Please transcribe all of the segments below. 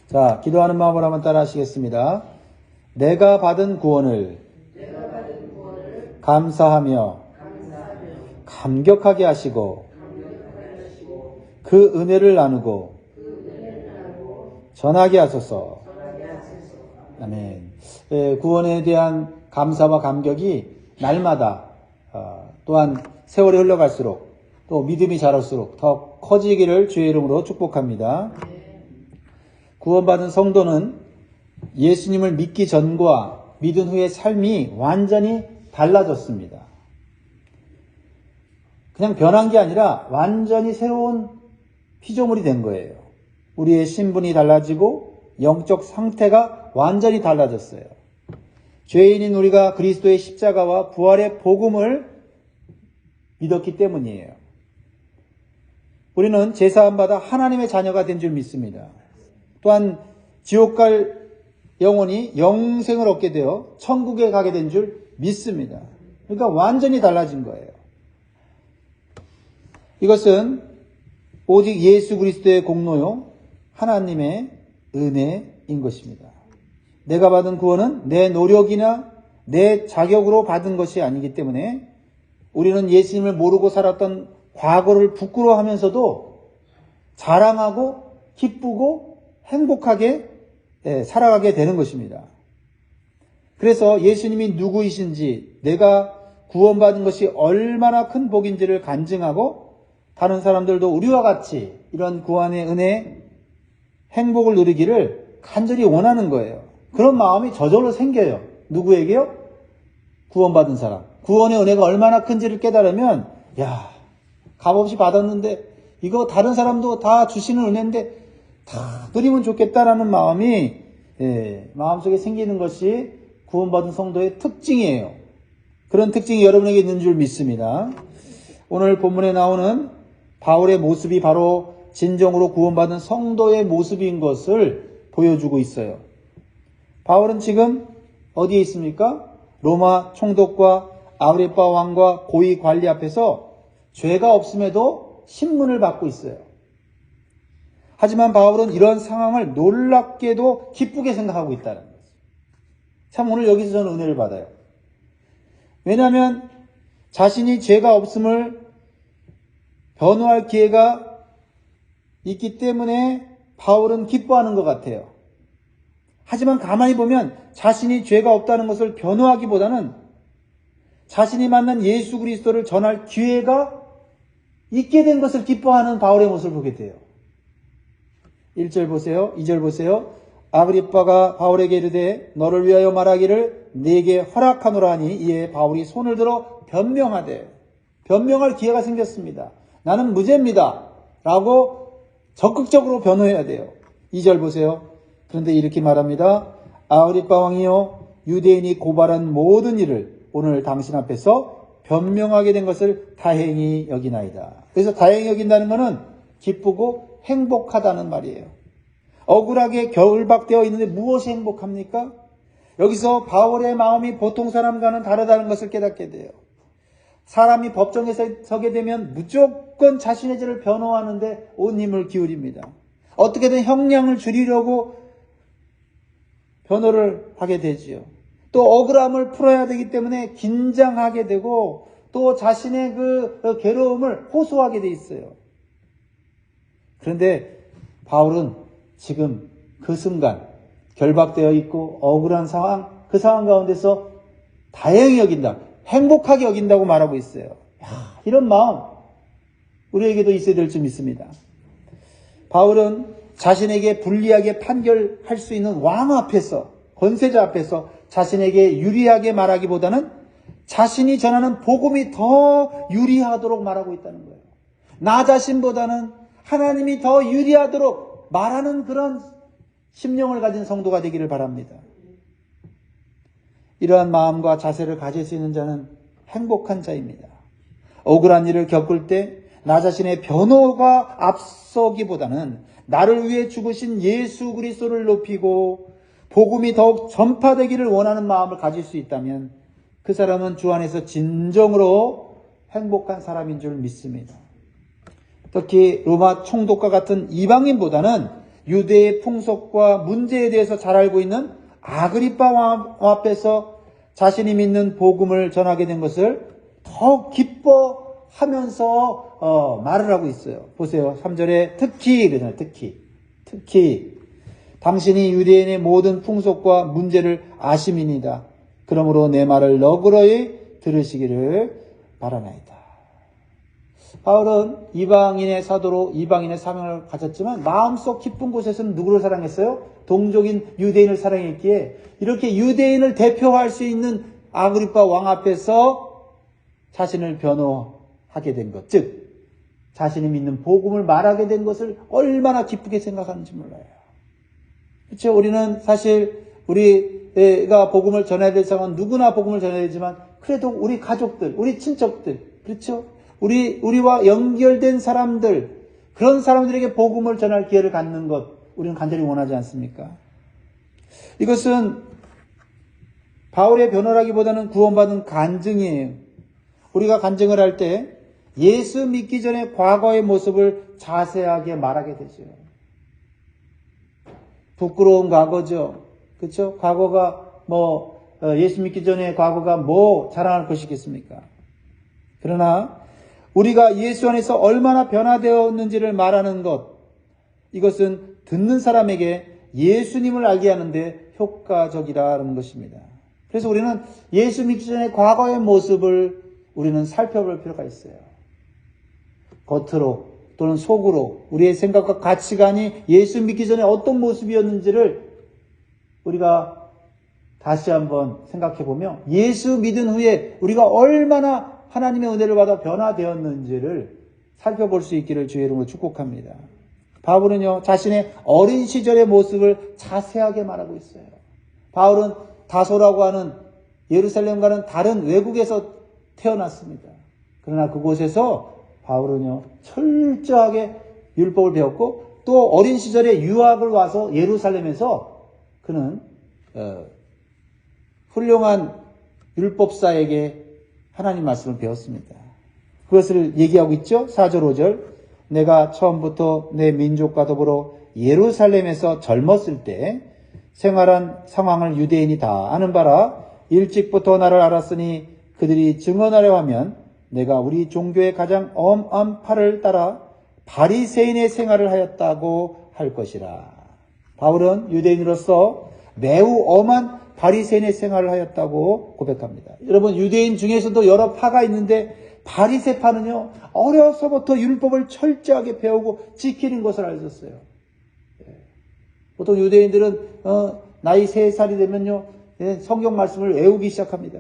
자, 기도하는 마음으로 한번 따라 하시겠습니다. 내가 받은 구원을 감사하며 감격하게 하시고 그 은혜를 나누고 전하게 하소서. 아멘. 구원에 대한 감사와 감격이 날마다 또한 세월이 흘러갈수록 또 믿음이 자랄수록 더 커지기를 주의 이름으로 축복합니다. 구원받은 성도는 예수님을 믿기 전과 믿은 후의 삶이 완전히 달라졌습니다. 그냥 변한 게 아니라 완전히 새로운 피조물이 된 거예요. 우리의 신분이 달라지고 영적 상태가 완전히 달라졌어요. 죄인인 우리가 그리스도의 십자가와 부활의 복음을 믿었기 때문이에요. 우리는 제사함 받아 하나님의 자녀가 된 줄 믿습니다. 또한 지옥 갈 영혼이 영생을 얻게 되어 천국에 가게 된 줄 믿습니다. 그러니까 완전히 달라진 거예요. 이것은 오직 예수 그리스도의 공로요 하나님의 은혜인 것입니다. 내가 받은 구원은 내 노력이나 내 자격으로 받은 것이 아니기 때문에 우리는 예수님을 모르고 살았던 과거를 부끄러워하면서도 자랑하고 기쁘고 행복하게 살아가게 되는 것입니다. 그래서 예수님이 누구이신지, 내가 구원받은 것이 얼마나 큰 복인지를 간증하고 다른 사람들도 우리와 같이 이런 구원의 은혜, 행복을 누리기를 간절히 원하는 거예요. 그런 마음이 저절로 생겨요. 누구에게요? 구원받은 사람. 구원의 은혜가 얼마나 큰지를 깨달으면, 야, 값없이 받았는데 이거 다른 사람도 다 주시는 은혜인데 다 누리면 좋겠다라는 마음이 마음속에 생기는 것이 구원받은 성도의 특징이에요. 그런 특징이 여러분에게 있는 줄 믿습니다. 오늘 본문에 나오는 바울의 모습이 바로 진정으로 구원받은 성도의 모습인 것을 보여주고 있어요. 바울은 지금 어디에 있습니까? 로마 총독과 아그리파 왕과 고위 관리 앞에서 죄가 없음에도 신문을 받고 있어요. 하지만 바울은 이런 상황을 놀랍게도 기쁘게 생각하고 있다는 거죠. 참 오늘 여기서 저는 은혜를 받아요. 왜냐하면 자신이 죄가 없음을 변호할 기회가 있기 때문에 바울은 기뻐하는 것 같아요. 하지만 가만히 보면 자신이 죄가 없다는 것을 변호하기보다는 자신이 만난 예수 그리스도를 전할 기회가 있게 된 것을 기뻐하는 바울의 모습을 보게 돼요. 1절 보세요. 2절 보세요. 아그리빠가 바울에게 이르되 너를 위하여 말하기를 네게 허락하노라 하니 이에 바울이 손을 들어 변명하되, 변명할 기회가 생겼습니다. 나는 무죄입니다 라고 적극적으로 변호해야 돼요. 2절 보세요. 그런데 이렇게 말합니다. 아그리빠 왕이여, 유대인이 고발한 모든 일을 오늘 당신 앞에서 변명하게 된 것을 다행히 여기나이다. 그래서 다행히 여긴다는 것은 기쁘고 행복하다는 말이에요. 억울하게 결박되어 있는데 무엇이 행복합니까? 여기서 바울의 마음이 보통 사람과는 다르다는 것을 깨닫게 돼요. 사람이 법정에 서게 되면 무조건 자신의 죄를 변호하는데 온 힘을 기울입니다. 어떻게든 형량을 줄이려고 변호를 하게 되지요. 또 억울함을 풀어야 되기 때문에 긴장하게 되고 또 자신의 그 괴로움을 호소하게 돼 있어요. 그런데 바울은 지금 그 순간 결박되어 있고 억울한 상황, 그 상황 가운데서 다행히 여긴다, 행복하게 여긴다고 말하고 있어요. 이런 마음 우리에게도 있어야 될 줄 믿습니다. 바울은 자신에게 불리하게 판결할 수 있는 왕 앞에서, 권세자 앞에서 자신에게 유리하게 말하기보다는 자신이 전하는 복음이 더 유리하도록 말하고 있다는 거예요. 나 자신보다는 하나님이 더 유리하도록 말하는 그런 심령을 가진 성도가 되기를 바랍니다. 이러한 마음과 자세를 가질 수 있는 자는 행복한 자입니다. 억울한 일을 겪을 때 나 자신의 변호가 앞서기보다는 나를 위해 죽으신 예수 그리스도를 높이고 복음이 더욱 전파되기를 원하는 마음을 가질 수 있다면 그 사람은 주 안에서 진정으로 행복한 사람인 줄 믿습니다. 특히 로마 총독과 같은 이방인보다는 유대의 풍속과 문제에 대해서 잘 알고 있는 아그리파 왕 앞에서 자신이 믿는 복음을 전하게 된 것을 더욱 기뻐하면서 말을 하고 있어요. 보세요. 3절에 특히 그러잖아요. 특히 당신이 유대인의 모든 풍속과 문제를 아심이니이다. 그러므로 내 말을 너그러이 들으시기를 바라나이다. 바울은 이방인의 사도로 이방인의 사명을 가졌지만 마음속 깊은 곳에서는 누구를 사랑했어요? 동족인 유대인을 사랑했기에 이렇게 유대인을 대표할 수 있는 아그리파 왕 앞에서 자신을 변호하게 된 것, 즉 자신이 믿는 복음을 말하게 된 것을 얼마나 기쁘게 생각하는지 몰라요. 그렇죠? 우리는 사실 우리가 복음을 전해야 될 상황은 누구나 복음을 전해야 되지만 그래도 우리 가족들, 우리 친척들, 그렇죠? 우리와 연결된 사람들, 그런 사람들에게 복음을 전할 기회를 갖는 것, 우리는 간절히 원하지 않습니까? 이것은 바울의 변호라기보다는 구원받은 간증이에요. 우리가 간증을 할 때 예수 믿기 전에 과거의 모습을 자세하게 말하게 되죠. 부끄러운 과거죠. 그렇죠? 과거가 예수 믿기 전에 과거가 자랑할 것이겠습니까? 그러나 우리가 예수 안에서 얼마나 변화되었는지를 말하는 것, 이것은 듣는 사람에게 예수님을 알게 하는데 효과적이라는 것입니다. 그래서 우리는 예수 믿기 전에 과거의 모습을 우리는 살펴볼 필요가 있어요. 겉으로 또는 속으로 우리의 생각과 가치관이 예수 믿기 전에 어떤 모습이었는지를 우리가 다시 한번 생각해 보며 예수 믿은 후에 우리가 얼마나 하나님의 은혜를 받아 변화되었는지를 살펴볼 수 있기를 주의 이름으로 축복합니다. 바울은요, 자신의 어린 시절의 모습을 자세하게 말하고 있어요. 바울은 다소라고 하는 예루살렘과는 다른 외국에서 태어났습니다. 그러나 그곳에서 바울은요, 철저하게 율법을 배웠고 또 어린 시절에 유학을 와서 예루살렘에서 그는 훌륭한 율법사에게 하나님 말씀을 배웠습니다. 그것을 얘기하고 있죠. 4절 5절 내가 처음부터 내 민족과 더불어 예루살렘에서 젊었을 때 생활한 상황을 유대인이 다 아는 바라 일찍부터 나를 알았으니 그들이 증언하려 하면 내가 우리 종교의 가장 엄한 팔을 따라 바리새인의 생활을 하였다고 할 것이라. 바울은 유대인으로서 매우 엄한 바리새인의 생활을 하였다고 고백합니다. 여러분, 유대인 중에서도 여러 파가 있는데 바리새파는요, 어려서부터 율법을 철저하게 배우고 지키는 것을 알았어요. 보통 유대인들은 나이 3살이 되면요, 성경 말씀을 외우기 시작합니다.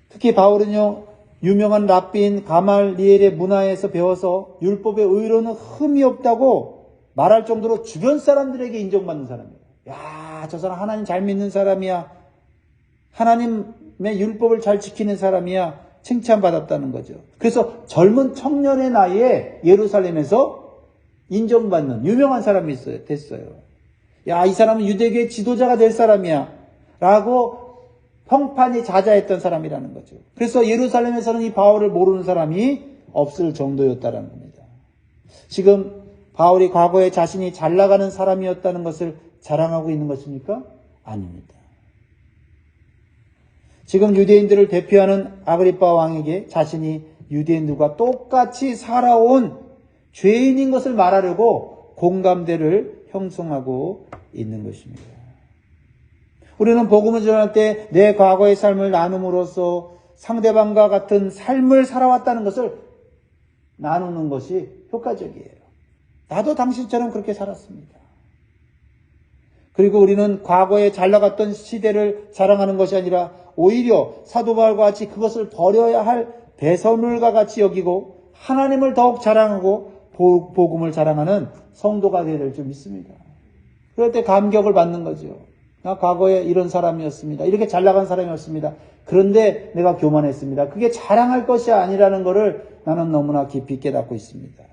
특히 바울은요, 유명한 랍비인 가말리엘의 문화에서 배워서 율법의 의로는 흠이 없다고 말할 정도로 주변 사람들에게 인정받는 사람이에요. 야, 저 사람 하나님 잘 믿는 사람이야. 하나님의 율법을 잘 지키는 사람이야. 칭찬받았다는 거죠. 그래서 젊은 청년의 나이에 예루살렘에서 인정받는 유명한 사람이 됐어요. 야, 이 사람은 유대교의 지도자가 될 사람이야. 라고 평판이 자자했던 사람이라는 거죠. 그래서 예루살렘에서는 이 바울을 모르는 사람이 없을 정도였다는 겁니다. 지금 바울이 과거에 자신이 잘 나가는 사람이었다는 것을 자랑하고 있는 것입니까? 아닙니다. 지금 유대인들을 대표하는 아그리파 왕에게 자신이 유대인들과 똑같이 살아온 죄인인 것을 말하려고 공감대를 형성하고 있는 것입니다. 우리는 복음을 전할 때 내 과거의 삶을 나눔으로써 상대방과 같은 삶을 살아왔다는 것을 나누는 것이 효과적이에요. 나도 당신처럼 그렇게 살았습니다. 그리고 우리는 과거에 잘 나갔던 시대를 자랑하는 것이 아니라 오히려 사도 바울과 같이 그것을 버려야 할 배설물과 같이 여기고 하나님을 더욱 자랑하고 복음을 자랑하는 성도가 되어야 될 줄 믿습니다. 그럴 때 감격을 받는 거죠. 나 과거에 이런 사람이었습니다. 이렇게 잘 나간 사람이었습니다. 그런데 내가 교만했습니다. 그게 자랑할 것이 아니라는 것을 나는 너무나 깊이 깨닫고 있습니다.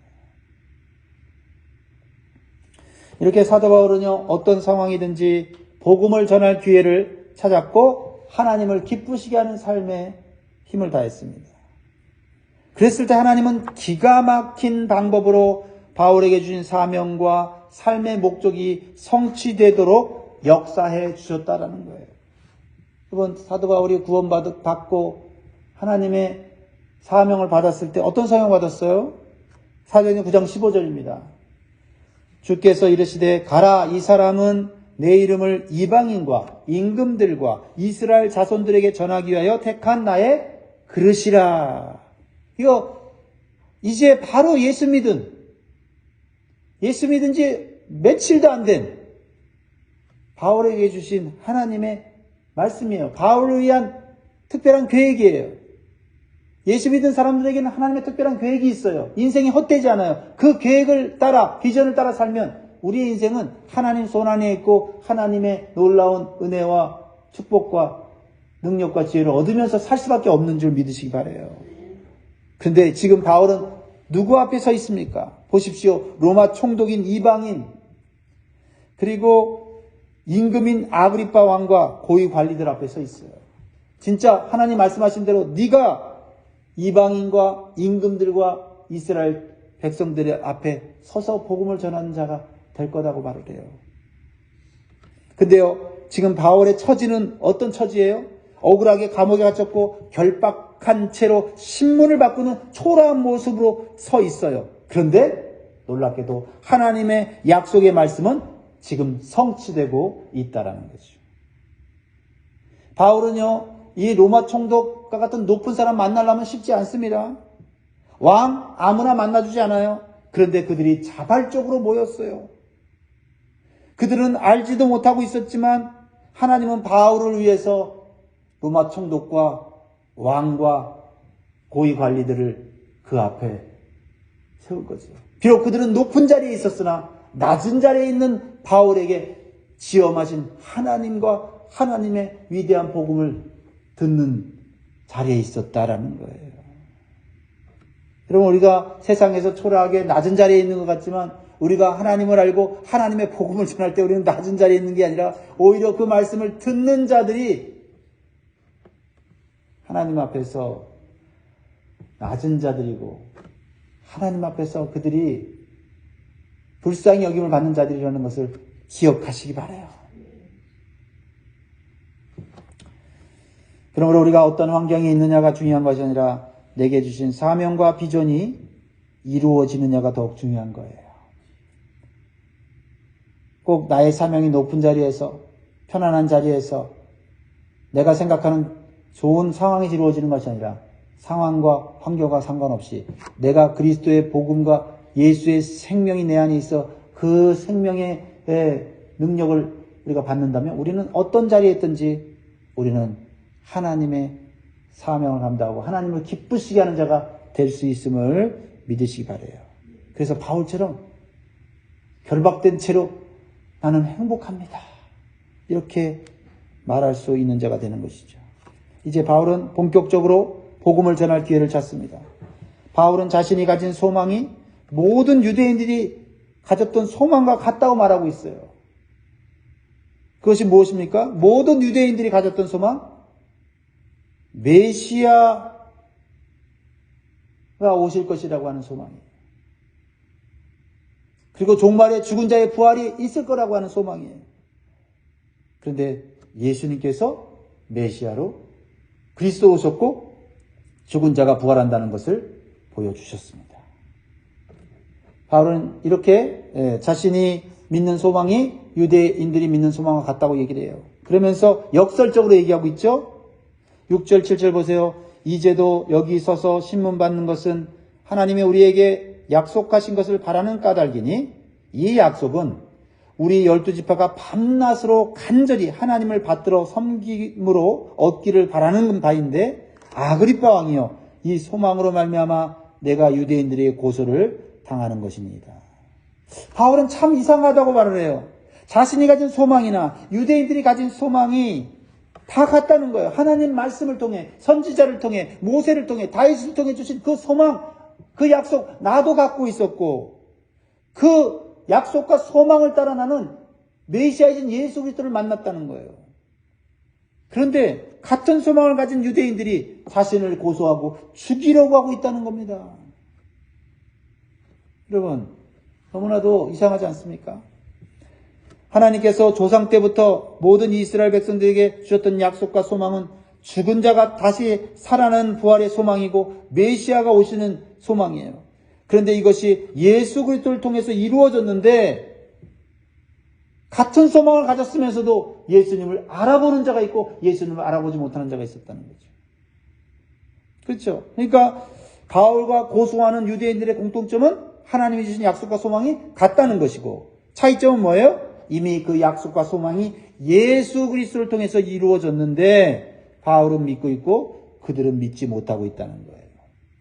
이렇게 사도 바울은요, 어떤 상황이든지 복음을 전할 기회를 찾았고 하나님을 기쁘시게 하는 삶에 힘을 다했습니다. 그랬을 때 하나님은 기가 막힌 방법으로 바울에게 주신 사명과 삶의 목적이 성취되도록 역사해 주셨다라는 거예요. 이번 사도 바울이 구원받고 하나님의 사명을 받았을 때 어떤 사명을 받았어요? 사도행전 9장 15절입니다. 주께서 이르시되 가라, 이 사람은 내 이름을 이방인과 임금들과 이스라엘 자손들에게 전하기 위하여 택한 나의 그릇이라. 이거 이제 바로 예수 믿은 지 며칠도 안 된 바울에게 주신 하나님의 말씀이에요. 바울을 위한 특별한 계획이에요. 예수 믿은 사람들에게는 하나님의 특별한 계획이 있어요. 인생이 헛되지 않아요. 그 계획을 따라, 비전을 따라 살면 우리의 인생은 하나님 손 안에 있고 하나님의 놀라운 은혜와 축복과 능력과 지혜를 얻으면서 살 수밖에 없는 줄 믿으시기 바라요. 그런데 지금 바울은 누구 앞에 서 있습니까? 보십시오. 로마 총독인 이방인, 그리고 임금인 아그리빠 왕과 고위 관리들 앞에 서 있어요. 진짜 하나님 말씀하신 대로 네가 이방인과 임금들과 이스라엘 백성들의 앞에 서서 복음을 전하는 자가 될 거라고 말을 해요. 근데요, 지금 바울의 처지는 어떤 처지예요? 억울하게 감옥에 갇혔고 결박한 채로 신문을 바꾸는 초라한 모습으로 서 있어요. 그런데 놀랍게도 하나님의 약속의 말씀은 지금 성취되고 있다라는 거죠. 바울은요, 이 로마 총독과 같은 높은 사람 만나려면 쉽지 않습니다. 왕 아무나 만나주지 않아요. 그런데 그들이 자발적으로 모였어요. 그들은 알지도 못하고 있었지만 하나님은 바울을 위해서 로마 총독과 왕과 고위 관리들을 그 앞에 세울 거죠. 비록 그들은 높은 자리에 있었으나 낮은 자리에 있는 바울에게 지엄하신 하나님과 하나님의 위대한 복음을 듣는 자리에 있었다라는 거예요. 여러분, 우리가 세상에서 초라하게 낮은 자리에 있는 것 같지만 우리가 하나님을 알고 하나님의 복음을 전할 때 우리는 낮은 자리에 있는 게 아니라 오히려 그 말씀을 듣는 자들이 하나님 앞에서 낮은 자들이고 하나님 앞에서 그들이 불쌍히 여김을 받는 자들이라는 것을 기억하시기 바라요. 그러므로 우리가 어떤 환경에 있느냐가 중요한 것이 아니라 내게 주신 사명과 비전이 이루어지느냐가 더욱 중요한 거예요. 꼭 나의 사명이 높은 자리에서, 편안한 자리에서 내가 생각하는 좋은 상황이 이루어지는 것이 아니라 상황과 환경과 상관없이 내가 그리스도의 복음과 예수의 생명이 내 안에 있어 그 생명의 능력을 우리가 받는다면 우리는 어떤 자리에 있든지 우리는 하나님의 사명을 감당하고 하나님을 기쁘시게 하는 자가 될 수 있음을 믿으시기 바라요. 그래서 바울처럼 결박된 채로 나는 행복합니다, 이렇게 말할 수 있는 자가 되는 것이죠. 이제 바울은 본격적으로 복음을 전할 기회를 찾습니다. 바울은 자신이 가진 소망이 모든 유대인들이 가졌던 소망과 같다고 말하고 있어요. 그것이 무엇입니까? 모든 유대인들이 가졌던 소망? 메시아가 오실 것이라고 하는 소망이에요. 그리고 종말에 죽은 자의 부활이 있을 거라고 하는 소망이에요. 그런데 예수님께서 메시아로 그리스도 오셨고 죽은 자가 부활한다는 것을 보여주셨습니다. 바울은 이렇게 자신이 믿는 소망이 유대인들이 믿는 소망과 같다고 얘기를 해요. 그러면서 역설적으로 얘기하고 있죠. 6절 7절 보세요. 이제도 여기 서서 신문 받는 것은 하나님이 우리에게 약속하신 것을 바라는 까닭이니 이 약속은 우리 12지파가 밤낮으로 간절히 하나님을 받들어 섬김으로 얻기를 바라는 바인데 아그리빠 왕이여 이 소망으로 말미암아 내가 유대인들의 고소를 당하는 것입니다. 바울은 참 이상하다고 말을 해요. 자신이 가진 소망이나 유대인들이 가진 소망이 다 같다는 거예요. 하나님 말씀을 통해, 선지자를 통해, 모세를 통해, 다윗을 통해 주신 그 소망, 그 약속 나도 갖고 있었고 그 약속과 소망을 따라 나는 메시아이신 예수 그리스도를 만났다는 거예요. 그런데 같은 소망을 가진 유대인들이 자신을 고소하고 죽이려고 하고 있다는 겁니다. 여러분, 너무나도 이상하지 않습니까? 하나님께서 조상 때부터 모든 이스라엘 백성들에게 주셨던 약속과 소망은 죽은 자가 다시 살아나는 부활의 소망이고 메시아가 오시는 소망이에요. 그런데 이것이 예수 그리스도를 통해서 이루어졌는데 같은 소망을 가졌으면서도 예수님을 알아보는 자가 있고 예수님을 알아보지 못하는 자가 있었다는 거죠. 그렇죠? 그러니까 바울과 고소하는 유대인들의 공통점은 하나님이 주신 약속과 소망이 같다는 것이고 차이점은 뭐예요? 이미 그 약속과 소망이 예수 그리스도를 통해서 이루어졌는데 바울은 믿고 있고 그들은 믿지 못하고 있다는 거예요.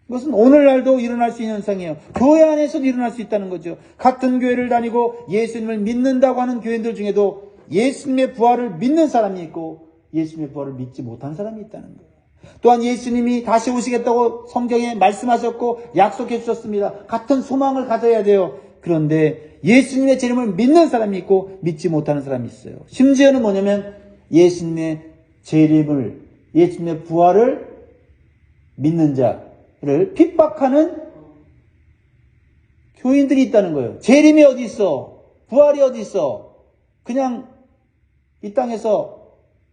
이것은 오늘날도 일어날 수 있는 현상이에요. 교회 안에서도 일어날 수 있다는 거죠. 같은 교회를 다니고 예수님을 믿는다고 하는 교인들 중에도 예수님의 부활을 믿는 사람이 있고 예수님의 부활을 믿지 못하는 사람이 있다는 거예요. 또한 예수님이 다시 오시겠다고 성경에 말씀하셨고 약속해 주셨습니다. 같은 소망을 가져야 돼요. 그런데 예수님의 재림을 믿는 사람이 있고 믿지 못하는 사람이 있어요. 심지어는 뭐냐면 예수님의 재림을, 예수님의 부활을 믿는 자를 핍박하는 교인들이 있다는 거예요. 재림이 어디 있어? 부활이 어디 있어? 그냥 이 땅에서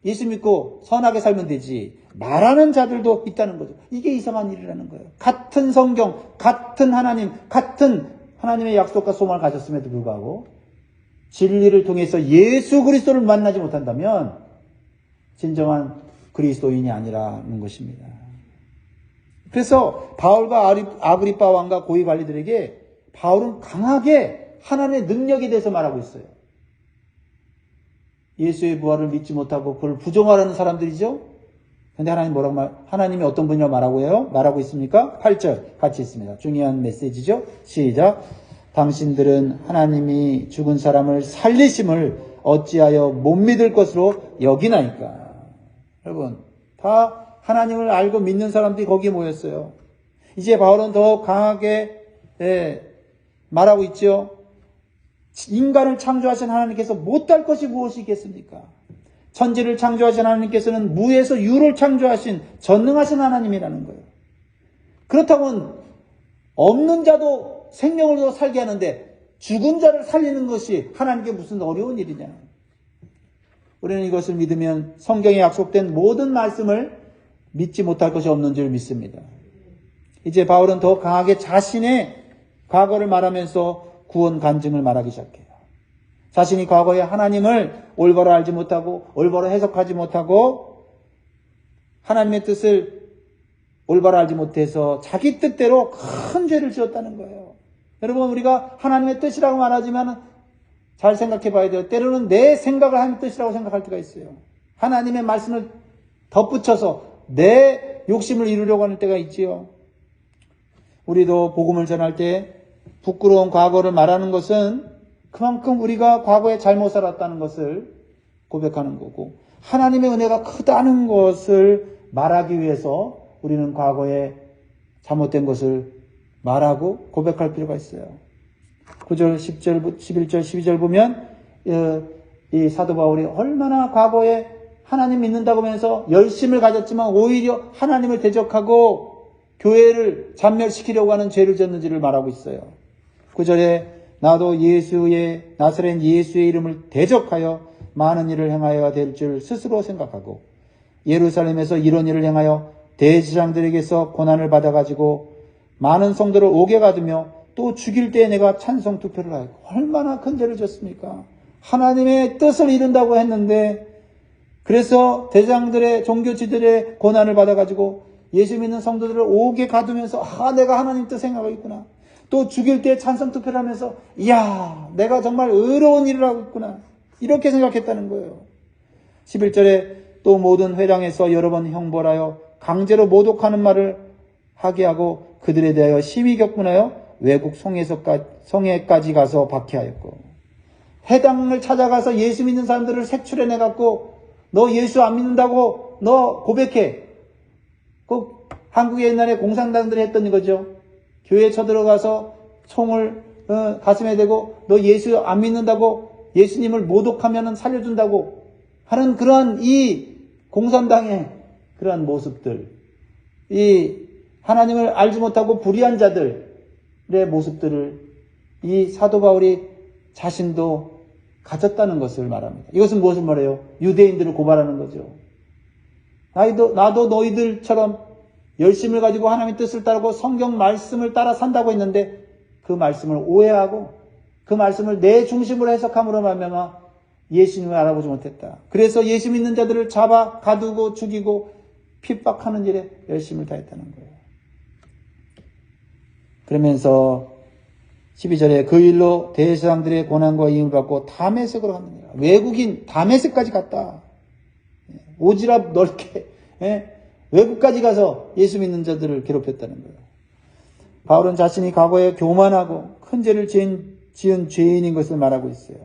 예수 믿고 선하게 살면 되지. 말하는 자들도 있다는 거죠. 이게 이상한 일이라는 거예요. 같은 성경, 같은 하나님, 같은 하나님의 약속과 소망을 가졌음에도 불구하고 진리를 통해서 예수 그리스도를 만나지 못한다면 진정한 그리스도인이 아니라는 것입니다. 그래서 바울과 아그리빠 왕과 고위 관리들에게 바울은 강하게 하나님의 능력에 대해서 말하고 있어요. 예수의 부활을 믿지 못하고 그걸 부정하라는 사람들이죠. 근데 하나님이 어떤 분이라고 말하고 있습니까? 8절 같이 있습니다. 중요한 메시지죠. 시작. 당신들은 하나님이 죽은 사람을 살리심을 어찌하여 못 믿을 것으로 여기나이까. 여러분, 다 하나님을 알고 믿는 사람들이 거기에 모였어요. 이제 바울은 더 강하게 말하고 있죠. 인간을 창조하신 하나님께서 못할 것이 무엇이 있겠습니까? 천지를 창조하신 하나님께서는 무에서 유를 창조하신 전능하신 하나님이라는 거예요. 그렇다면 없는 자도 생명을 더 살게 하는데 죽은 자를 살리는 것이 하나님께 무슨 어려운 일이냐. 우리는 이것을 믿으면 성경에 약속된 모든 말씀을 믿지 못할 것이 없는 줄 믿습니다. 이제 바울은 더 강하게 자신의 과거를 말하면서 구원 간증을 말하기 시작해요. 자신이 과거에 하나님을 올바로 알지 못하고 올바로 해석하지 못하고 하나님의 뜻을 올바로 알지 못해서 자기 뜻대로 큰 죄를 지었다는 거예요. 여러분, 우리가 하나님의 뜻이라고 말하지만 잘 생각해 봐야 돼요. 때로는 내 생각을 하나님의 뜻이라고 생각할 때가 있어요. 하나님의 말씀을 덧붙여서 내 욕심을 이루려고 하는 때가 있지요. 우리도 복음을 전할 때 부끄러운 과거를 말하는 것은 그만큼 우리가 과거에 잘못 살았다는 것을 고백하는 거고 하나님의 은혜가 크다는 것을 말하기 위해서 우리는 과거에 잘못된 것을 말하고 고백할 필요가 있어요. 9절, 10절, 11절, 12절 보면 이 사도 바울이 얼마나 과거에 하나님 믿는다고 하면서 열심을 가졌지만 오히려 하나님을 대적하고 교회를 잔멸시키려고 하는 죄를 졌는지를 말하고 있어요. 9절에 나도 나사렛 예수의 이름을 대적하여 많은 일을 행하여야 될 줄 스스로 생각하고 예루살렘에서 이런 일을 행하여 대제사장들에게서 고난을 받아가지고 많은 성도를 옥에 가두며 또 죽일 때 내가 찬성 투표를 하였고 얼마나 큰 죄를 졌습니까? 하나님의 뜻을 이룬다고 했는데 그래서 대장들의 종교지들의 고난을 받아가지고 예수 믿는 성도들을 옥에 가두면서 내가 하나님 뜻 생각하고 있구나. 또 죽일 때 찬성 투표를 하면서 이야 내가 정말 의로운 일을 하고 있구나. 이렇게 생각했다는 거예요. 11절에 또 모든 회당에서 여러 번 형벌하여 강제로 모독하는 말을 하게 하고 그들에 대하여 시위 격분하여 외국 성에까지 가서 박해하였고 회당을 찾아가서 예수 믿는 사람들을 색출해내갖고 너 예수 안 믿는다고 너 고백해. 꼭 한국의 옛날에 공산당들이 했던 거죠. 교회에 쳐들어가서 총을 가슴에 대고 너 예수 안 믿는다고 예수님을 모독하면 살려준다고 하는 그러한 이 공산당의 그러한 모습들, 이 하나님을 알지 못하고 불의한 자들의 모습들을 이 사도 바울이 자신도 가졌다는 것을 말합니다. 이것은 무엇을 말해요? 유대인들을 고발하는 거죠. 나도 너희들처럼 열심을 가지고 하나님의 뜻을 따르고 성경 말씀을 따라 산다고 했는데 그 말씀을 오해하고 그 말씀을 내 중심으로 해석함으로 말미암아 예수님을 알아보지 못했다. 그래서 예수 믿는 자들을 잡아 가두고 죽이고 핍박하는 일에 열심을 다했다는 거예요. 그러면서 12절에 그 일로 대제사장들의 고난과 이임을 받고 다메섹으로 갔느니라. 외국인 다메섹까지 갔다. 오지랖 넓게 외국까지 가서 예수 믿는 자들을 괴롭혔다는 거예요. 바울은 자신이 과거에 교만하고 큰 죄를 지은 죄인인 것을 말하고 있어요.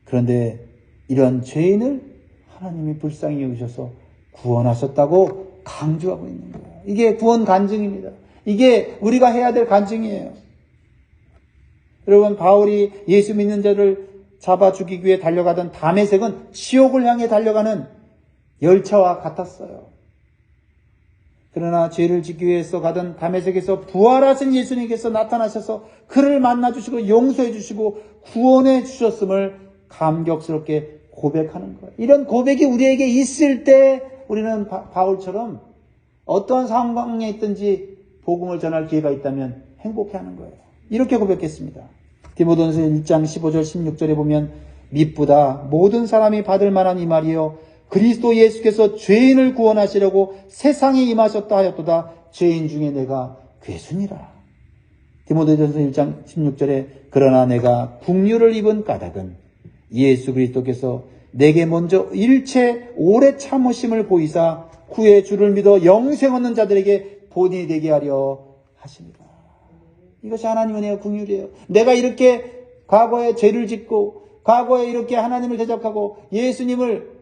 그런데 이런 죄인을 하나님이 불쌍히 여기셔서 구원하셨다고 강조하고 있는 거예요. 이게 구원 간증입니다. 이게 우리가 해야 될 간증이에요. 여러분, 바울이 예수 믿는 자를 잡아 죽이기 위해 달려가던 다메섹은 지옥을 향해 달려가는 열차와 같았어요. 그러나 죄를 짓기 위해서 가던 다메섹에서 부활하신 예수님께서 나타나셔서 그를 만나주시고 용서해 주시고 구원해 주셨음을 감격스럽게 고백하는 거예요. 이런 고백이 우리에게 있을 때 우리는 바울처럼 어떠한 상황에 있든지 복음을 전할 기회가 있다면 행복해하는 거예요. 이렇게 고백했습니다. 디모데전서 1장 15절 16절에 보면 미쁘다 모든 사람이 받을 만한 이 말이요 그리스도 예수께서 죄인을 구원하시려고 세상에 임하셨다 하였도다 죄인 중에 내가 괴순이라. 디모데전서 1장 16절에 그러나 내가 국류를 입은 까닭은 예수 그리스도께서 내게 먼저 일체 오래 참으심을 보이사 후에 주를 믿어 영생 얻는 자들에게 본이 되게 하려 하십니다. 이것이 하나님의 은혜와 긍휼이에요. 내가 이렇게 과거에 죄를 짓고 과거에 이렇게 하나님을 대적하고 예수님을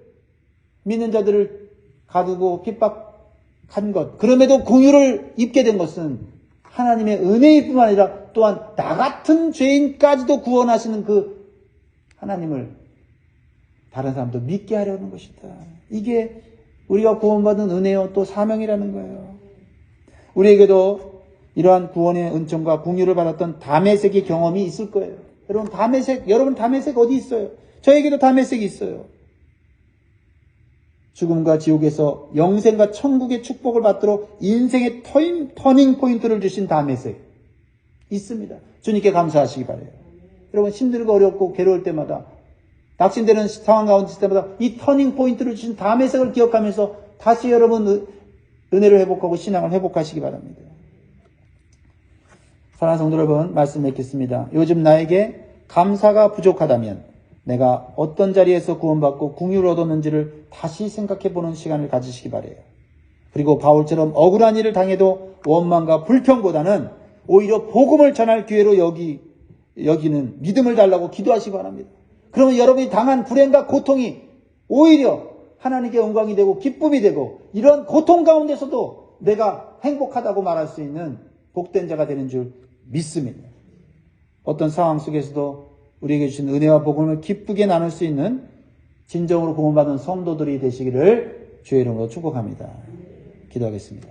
믿는 자들을 가두고 핍박한 것, 그럼에도 긍휼을 입게 된 것은 하나님의 은혜일 뿐만 아니라 또한 나 같은 죄인까지도 구원하시는 그 하나님을 다른 사람도 믿게 하려는 것이다. 이게 우리가 구원받은 은혜요 또 사명이라는 거예요. 우리에게도 이러한 구원의 은총과 긍휼을 받았던 다메섹의 경험이 있을 거예요. 여러분 다메섹 어디 있어요? 저에게도 다메섹이 있어요. 죽음과 지옥에서 영생과 천국의 축복을 받도록 인생의 터닝 포인트를 주신 다메섹 있습니다. 주님께 감사하시기 바라요. 여러분 힘들고 어렵고 괴로울 때마다 낙심되는 상황 가운데 있을 때마다 이 터닝 포인트를 주신 다메섹을 기억하면서 다시 여러분 은혜를 회복하고 신앙을 회복하시기 바랍니다. 사랑하는 성도 여러분, 말씀 맺겠습니다. 요즘 나에게 감사가 부족하다면 내가 어떤 자리에서 구원받고 긍휼을 얻었는지를 다시 생각해보는 시간을 가지시기 바라요. 그리고 바울처럼 억울한 일을 당해도 원망과 불평보다는 오히려 복음을 전할 기회로 여기는 믿음을 달라고 기도하시기 바랍니다. 그러면 여러분이 당한 불행과 고통이 오히려 하나님께 영광이 되고 기쁨이 되고 이런 고통 가운데서도 내가 행복하다고 말할 수 있는 복된 자가 되는 줄 믿습니다. 어떤 상황 속에서도 우리에게 주신 은혜와 복음을 기쁘게 나눌 수 있는 진정으로 구원받은 성도들이 되시기를 주의 이름으로 축복합니다. 기도하겠습니다.